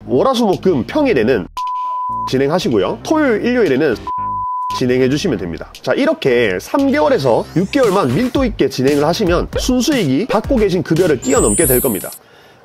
월화수목금 평일에는 진행하시고요. 토요일 일요일에는 진행해 주시면 됩니다. 자, 이렇게 3개월에서 6개월만 밀도 있게 진행을 하시면 순수익이 받고 계신 급여를 뛰어넘게 될 겁니다.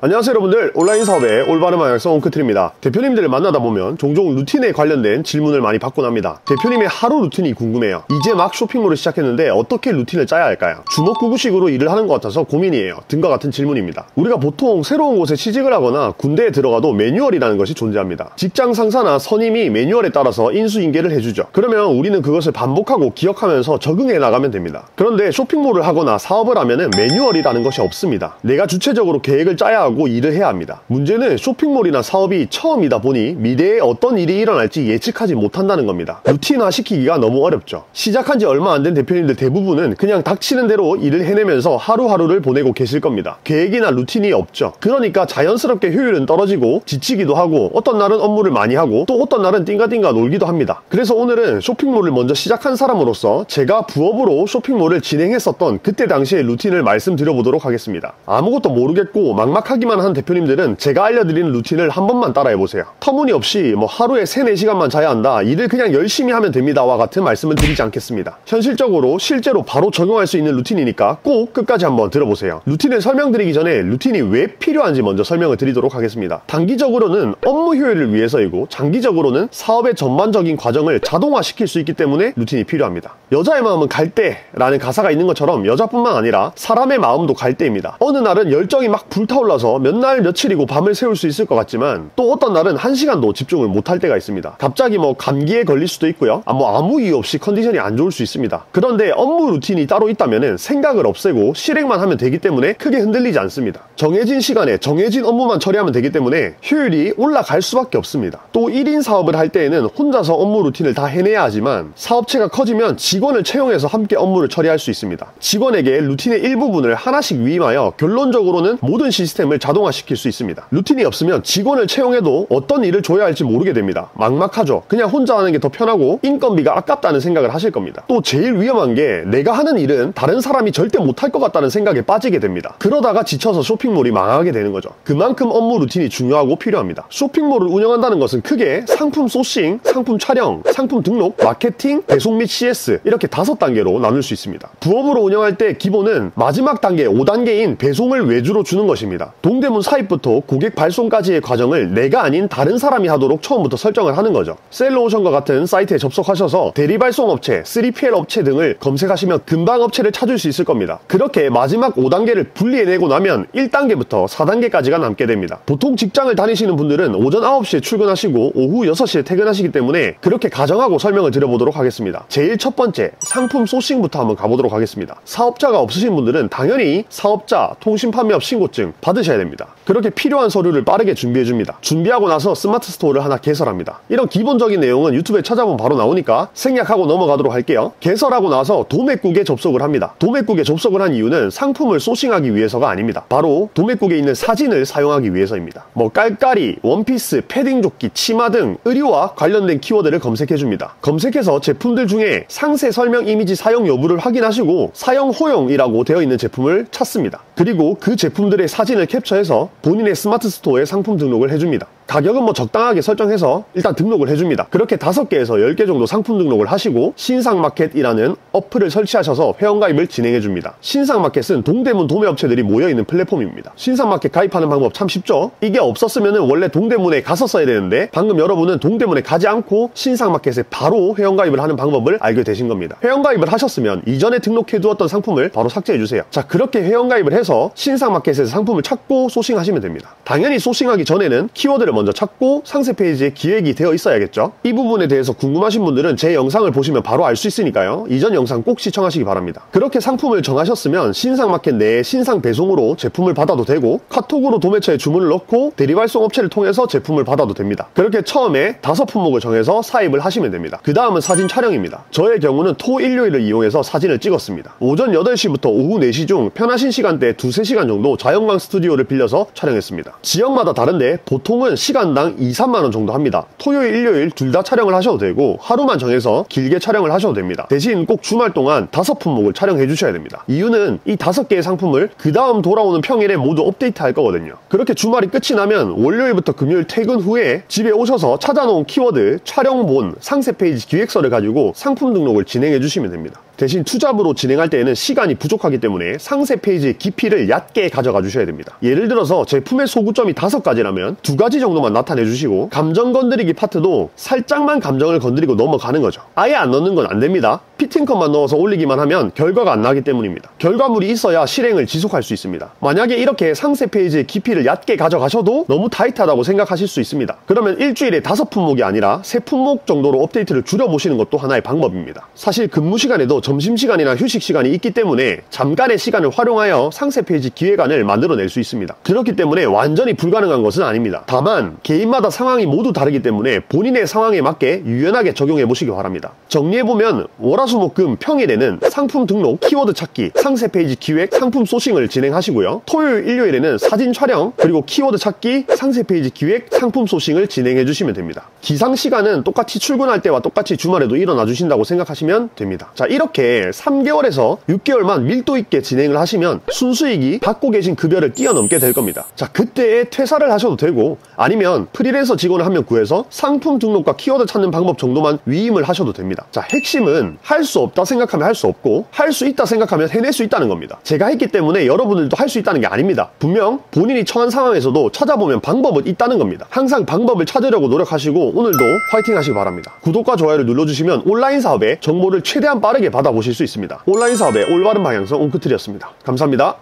안녕하세요 여러분들, 온라인 사업의 올바른 방향성 옹크트리입니다. 대표님들을 만나다 보면 종종 루틴에 관련된 질문을 많이 받곤 합니다. 대표님의 하루 루틴이 궁금해요. 이제 막 쇼핑몰을 시작했는데 어떻게 루틴을 짜야 할까요? 주먹구구식으로 일을 하는 것 같아서 고민이에요. 등과 같은 질문입니다. 우리가 보통 새로운 곳에 취직을 하거나 군대에 들어가도 매뉴얼이라는 것이 존재합니다. 직장 상사나 선임이 매뉴얼에 따라서 인수인계를 해주죠. 그러면 우리는 그것을 반복하고 기억하면서 적응해 나가면 됩니다. 그런데 쇼핑몰을 하거나 사업을 하면은 매뉴얼이라는 것이 없습니다. 내가 주체적으로 계획을 짜야 하고 일을 해야 합니다. 문제는 쇼핑몰이나 사업이 처음이다 보니 미래에 어떤 일이 일어날지 예측하지 못한다는 겁니다. 루틴화 시키기가 너무 어렵죠. 시작한 지 얼마 안 된 대표님들 대부분은 그냥 닥치는 대로 일을 해내면서 하루하루를 보내고 계실 겁니다. 계획이나 루틴이 없죠. 그러니까 자연스럽게 효율은 떨어지고 지치기도 하고 어떤 날은 업무를 많이 하고 또 어떤 날은 띵가띵가 놀기도 합니다. 그래서 오늘은 쇼핑몰을 먼저 시작한 사람으로서 제가 부업으로 쇼핑몰을 진행했었던 그때 당시의 루틴을 말씀드려보도록 하겠습니다. 아무것도 모르겠고 막막하기만 한 대표님들은 제가 알려드리는 루틴을 한 번만 따라해보세요. 터무니없이 하루에 3-4시간만 자야 한다, 일을 그냥 열심히 하면 됩니다와 같은 말씀을 드리지 않겠습니다. 현실적으로 실제로 바로 적용할 수 있는 루틴이니까 꼭 끝까지 한번 들어보세요. 루틴을 설명드리기 전에 루틴이 왜 필요한지 먼저 설명을 드리도록 하겠습니다. 단기적으로는 업무 효율을 위해서이고 장기적으로는 사업의 전반적인 과정을 자동화시킬 수 있기 때문에 루틴이 필요합니다. 여자의 마음은 갈대라는 가사가 있는 것처럼 여자뿐만 아니라 사람의 마음도 갈대입니다. 어느 날은 열정이 막 불타올라서 몇 날 며칠이고 밤을 새울 수 있을 것 같지만 또 어떤 날은 1시간도 집중을 못할 때가 있습니다. 갑자기 감기에 걸릴 수도 있고요. 아무 이유 없이 컨디션이 안 좋을 수 있습니다. 그런데 업무 루틴이 따로 있다면 생각을 없애고 실행만 하면 되기 때문에 크게 흔들리지 않습니다. 정해진 시간에 정해진 업무만 처리하면 되기 때문에 효율이 올라갈 수밖에 없습니다. 또 1인 사업을 할 때에는 혼자서 업무 루틴을 다 해내야 하지만 사업체가 커지면 직원을 채용해서 함께 업무를 처리할 수 있습니다. 직원에게 루틴의 일부분을 하나씩 위임하여 결론적으로는 모든 시스템을 자동화시킬 수 있습니다. 루틴이 없으면 직원을 채용해도 어떤 일을 줘야 할지 모르게 됩니다. 막막하죠. 그냥 혼자 하는 게 더 편하고 인건비가 아깝다는 생각을 하실 겁니다. 또 제일 위험한 게 내가 하는 일은 다른 사람이 절대 못할 것 같다는 생각에 빠지게 됩니다. 그러다가 지쳐서 쇼핑몰이 망하게 되는 거죠. 그만큼 업무 루틴이 중요하고 필요합니다. 쇼핑몰을 운영한다는 것은 크게 상품 소싱, 상품 촬영, 상품 등록, 마케팅, 배송 및 CS 이렇게 5단계로 나눌 수 있습니다. 부업으로 운영할 때 기본은 마지막 단계 5단계인 배송을 외주로 주는 것입니다. 동대문 사입부터 고객 발송까지의 과정을 내가 아닌 다른 사람이 하도록 처음부터 설정을 하는 거죠. 셀러오션과 같은 사이트에 접속하셔서 대리발송업체, 3PL 업체 등을 검색하시면 금방 업체를 찾을 수 있을 겁니다. 그렇게 마지막 5단계를 분리해내고 나면 1단계부터 4단계까지가 남게 됩니다. 보통 직장을 다니시는 분들은 오전 9시에 출근하시고 오후 6시에 퇴근하시기 때문에 그렇게 가정하고 설명을 드려보도록 하겠습니다. 제일 첫 번째, 상품 소싱부터 한번 가보도록 하겠습니다. 사업자가 없으신 분들은 당연히 사업자, 통신판매업 신고증 받으셔야 됩니다. 그렇게 필요한 서류를 빠르게 준비해줍니다. 준비하고 나서 스마트 스토어를 하나 개설합니다. 이런 기본적인 내용은 유튜브에 찾아보면 바로 나오니까 생략하고 넘어가도록 할게요. 개설하고 나서 도매국에 접속을 합니다. 도매국에 접속을 한 이유는 상품을 소싱하기 위해서가 아닙니다. 바로 도매국에 있는 사진을 사용하기 위해서입니다. 깔깔이, 원피스, 패딩조끼, 치마 등 의류와 관련된 키워드를 검색해줍니다. 검색해서 제품들 중에 상세 설명 이미지 사용 여부를 확인하시고 사용 호용이라고 되어 있는 제품을 찾습니다. 그리고 그 제품들의 사진을 캡처해서 본인의 스마트 스토어에 상품 등록을 해줍니다. 가격은 적당하게 설정해서 일단 등록을 해줍니다. 그렇게 5개에서 10개 정도 상품 등록을 하시고 신상마켓이라는 어플을 설치하셔서 회원가입을 진행해줍니다. 신상마켓은 동대문 도매업체들이 모여있는 플랫폼입니다. 신상마켓 가입하는 방법 참 쉽죠? 이게 없었으면 원래 동대문에 갔었어야 되는데 방금 여러분은 동대문에 가지 않고 신상마켓에 바로 회원가입을 하는 방법을 알게 되신 겁니다. 회원가입을 하셨으면 이전에 등록해두었던 상품을 바로 삭제해주세요. 자, 그렇게 회원가입을 해서 신상마켓에서 상품을 찾고 소싱하시면 됩니다. 당연히 소싱하기 전에는 키워드를 먼저 찾고 상세 페이지에 기획이 되어 있어야겠죠. 이 부분에 대해서 궁금하신 분들은 제 영상을 보시면 바로 알 수 있으니까요. 이전 영상 꼭 시청하시기 바랍니다. 그렇게 상품을 정하셨으면 신상마켓 내에 신상 배송으로 제품을 받아도 되고 카톡으로 도매처에 주문을 넣고 대리발송 업체를 통해서 제품을 받아도 됩니다. 그렇게 처음에 5품목을 정해서 사입을 하시면 됩니다. 그 다음은 사진 촬영입니다. 저의 경우는 토, 일요일을 이용해서 사진을 찍었습니다. 오전 8시부터 오후 4시 중 편하신 시간대 2-3시간 정도 자연광 스튜디오를 빌려서 촬영했습니다. 지역마다 다른데 보통은 시간당 2, 3만원 정도 합니다. 토요일, 일요일 둘 다 촬영을 하셔도 되고 하루만 정해서 길게 촬영을 하셔도 됩니다. 대신 꼭 주말 동안 5품목을 촬영해 주셔야 됩니다. 이유는 이 5개의 상품을 그 다음 돌아오는 평일에 모두 업데이트 할 거거든요. 그렇게 주말이 끝이 나면 월요일부터 금요일 퇴근 후에 집에 오셔서 찾아놓은 키워드, 촬영본, 상세 페이지 기획서를 가지고 상품 등록을 진행해 주시면 됩니다. 대신 투잡으로 진행할 때에는 시간이 부족하기 때문에 상세 페이지의 깊이를 얕게 가져가 주셔야 됩니다. 예를 들어서 제품의 소구점이 5가지라면 2가지 정도만 나타내 주시고 감정 건드리기 파트도 살짝만 감정을 건드리고 넘어가는 거죠. 아예 안 넣는 건 안 됩니다. 피팅컷만 넣어서 올리기만 하면 결과가 안 나기 때문입니다. 결과물이 있어야 실행을 지속할 수 있습니다. 만약에 이렇게 상세 페이지의 깊이를 얕게 가져가셔도 너무 타이트하다고 생각하실 수 있습니다. 그러면 일주일에 5품목이 아니라 3품목 정도로 업데이트를 줄여보시는 것도 하나의 방법입니다. 사실 근무 시간에도 점심시간이나 휴식 시간이 있기 때문에 잠깐의 시간을 활용하여 상세 페이지 기획안을 만들어낼 수 있습니다. 그렇기 때문에 완전히 불가능한 것은 아닙니다. 다만 개인마다 상황이 모두 다르기 때문에 본인의 상황에 맞게 유연하게 적용해 보시기 바랍니다. 정리해보면 월화수목금 평일에는 상품 등록, 키워드 찾기, 상세 페이지 기획, 상품 소싱을 진행하시고요. 토요일, 일요일에는 사진 촬영, 그리고 키워드 찾기, 상세 페이지 기획, 상품 소싱을 진행해 주시면 됩니다. 기상 시간은 똑같이 출근할 때와 똑같이 주말에도 일어나 주신다고 생각하시면 됩니다. 자, 이렇게 3개월에서 6개월만 밀도 있게 진행을 하시면 순수익이 받고 계신 급여를 뛰어넘게 될 겁니다. 자, 그때에 퇴사를 하셔도 되고 아니면 프리랜서 직원을 한 명 구해서 상품 등록과 키워드 찾는 방법 정도만 위임을 하셔도 됩니다. 자, 핵심은 할 수 없다 생각하면 할 수 없고 할 수 있다 생각하면 해낼 수 있다는 겁니다. 제가 했기 때문에 여러분들도 할 수 있다는 게 아닙니다. 분명 본인이 처한 상황에서도 찾아보면 방법은 있다는 겁니다. 항상 방법을 찾으려고 노력하시고 오늘도 화이팅 하시기 바랍니다. 구독과 좋아요를 눌러주시면 온라인 사업의 정보를 최대한 빠르게 받아보실 수 있습니다. 온라인 사업의 올바른 방향성 옹크트리였습니다. 감사합니다.